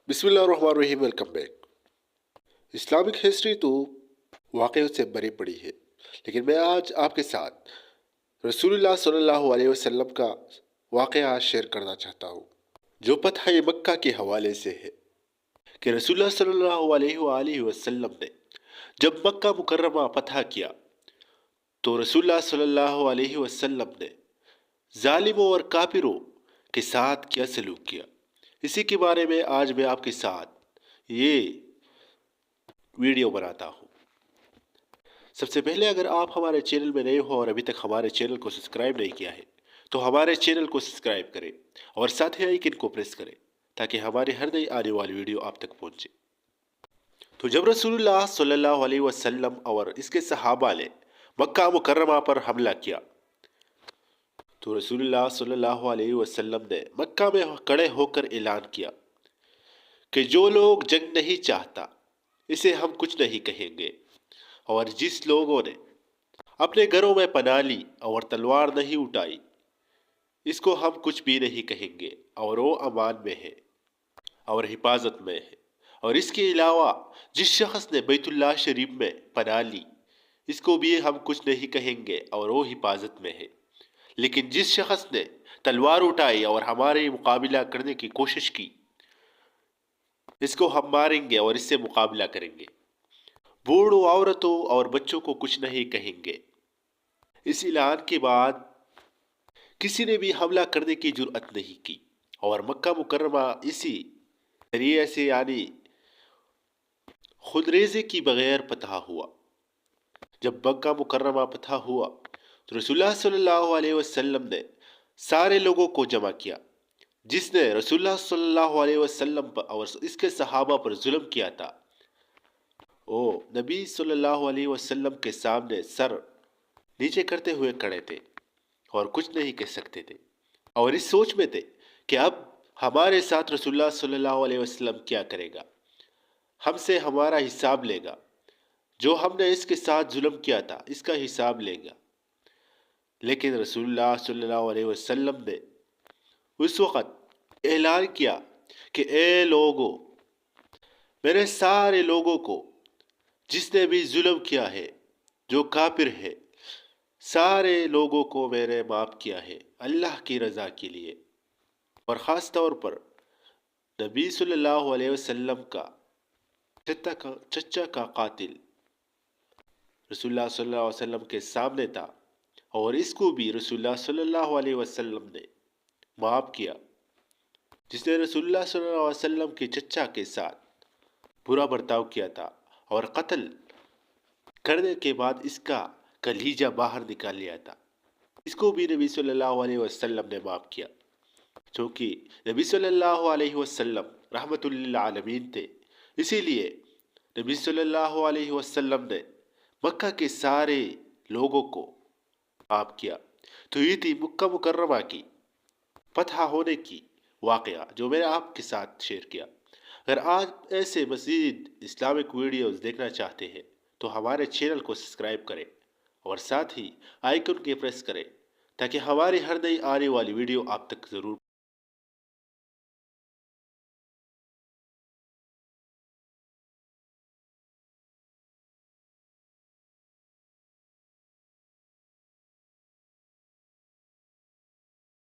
बिस्मिल्लाहिर्रहमानिर्रहीम। Welcome back. Islamic history तो वाक़ई से भरी पड़ी है, लेकिन मैं आज आपके साथ रसूलुल्लाह सल्लल्लाहु अलैहि वसल्लम का वाक़या शेयर करना चाहता हूँ, जो फतह मक्का के हवाले से है कि रसूलुल्लाह सल्लल्लाहु अलैहि वसल्लम ने जब मक्का मुकर्रमा फतह किया तो रसूलुल्लाह सल्लल्लाहु अलैहि वसल्लम ने जालिमों और काफिरों के साथ क्या सलूक किया, इसी के बारे में आज मैं आपके साथ ये वीडियो बनाता हूँ। सबसे पहले अगर आप हमारे चैनल में नए हो और अभी तक हमारे चैनल को सब्सक्राइब नहीं किया है तो हमारे चैनल को सब्सक्राइब करें और साथ ही आइकन को प्रेस करें ताकि हमारी हर नई आने वाली वीडियो आप तक पहुंचे। तो जब रसूलुल्लाह सल्लल्लाहु अलैहि वसल्लम और इसके सहाबा ने मक्का मुकर्रमा पर हमला किया तो रसूलुल्लाह सल्लल्लाहु अलैहि वसल्लम ने मक्का में खड़े होकर ऐलान किया कि जो लोग जंग नहीं चाहता इसे हम कुछ नहीं कहेंगे, और जिस लोगों ने अपने घरों में पनाह ली और तलवार नहीं उठाई इसको हम कुछ भी नहीं कहेंगे और वो अमान में है और हिफाजत में है। और इसके अलावा जिस शख्स ने बैतुल्लाह शरीफ में पनाह ली इसको भी हम कुछ नहीं कहेंगे और वो हिफाजत में है। लेकिन जिस शख्स ने तलवार उठाई और हमारे मुकाबला करने की कोशिश की इसको हम मारेंगे और इससे मुकाबला करेंगे। बूढ़ों, औरतों और बच्चों को कुछ नहीं कहेंगे। इस ऐलान के बाद किसी ने भी हमला करने की जुर्अत नहीं की और मक्का मुकर्रमा इसी जरिए से यानी खुदरेजे की बगैर फतह हुआ। जब मक्का मुकर्रमा फतह हुआ तो रसूलुल्लाह सल्लल्लाहु अलैहि वसल्लम ने सारे लोगों को जमा किया जिसने रसूलुल्लाह सल्लल्लाहु अलैहि वसल्लम पर और इसके सहाबा पर जुल्म किया था। ओ नबी सल्लल्लाहु अलैहि वसल्लम के सामने सर नीचे करते हुए खड़े थे और कुछ नहीं कह सकते थे और इस सोच में थे कि अब हमारे साथ रसूलुल्लाह सल्लल्लाहु अलैहि वसल्लम क्या करेगा, हमसे हमारा हिसाब लेगा, जो हमने इसके साथ जुल्म किया था इसका हिसाब लेगा। लेकिन रसूलुल्लाह सल्लल्लाहु अलैहि वसल्लम ने उस वक़्त ऐलान किया कि ए लोगों, मेरे सारे लोगों को जिसने भी जुल्म किया है, जो काफिर है, सारे लोगों को मैंने माफ़ किया है अल्लाह की रज़ा के लिए। और ख़ास तौर पर नबी सल्लल्लाहु अलैहि वसल्लम का चच्चा का कातिल रसूलुल्लाह सल्लल्लाहु अलैहि वसल्लम के सामने था और इसको भी रसूलुल्लाह सल्लल्लाहु अलैहि वसल्लम ने माफ़ किया, जिसने रसूलुल्लाह सल्लल्लाहु अलैहि वसल्लम के चच्चा के साथ बुरा बर्ताव किया था और कत्ल करने के बाद इसका कलीजा बाहर निकाल लिया था, इसको भी नबी सल्लल्लाहु अलैहि वसल्लम ने माफ़ किया। क्योंकि नबी सल्लल्लाहु अलैहि वसल्लम रहमतुल लिल आलमीन थे, इसीलिए नबी सल्लल्लाहु अलैहि वसल्लम ने मक्का के सारे लोगों को माफ़ किया। तो ये थी मक्का मुकर्रमा की फतह होने की वाक़या जो मैंने आपके साथ शेयर किया। अगर आज ऐसे मज़ीद इस्लामिक वीडियोज़ देखना चाहते हैं तो हमारे चैनल को सब्सक्राइब करें और साथ ही आइकन के प्रेस करें ताकि हमारी हर नई आने वाली वीडियो आप तक ज़रूर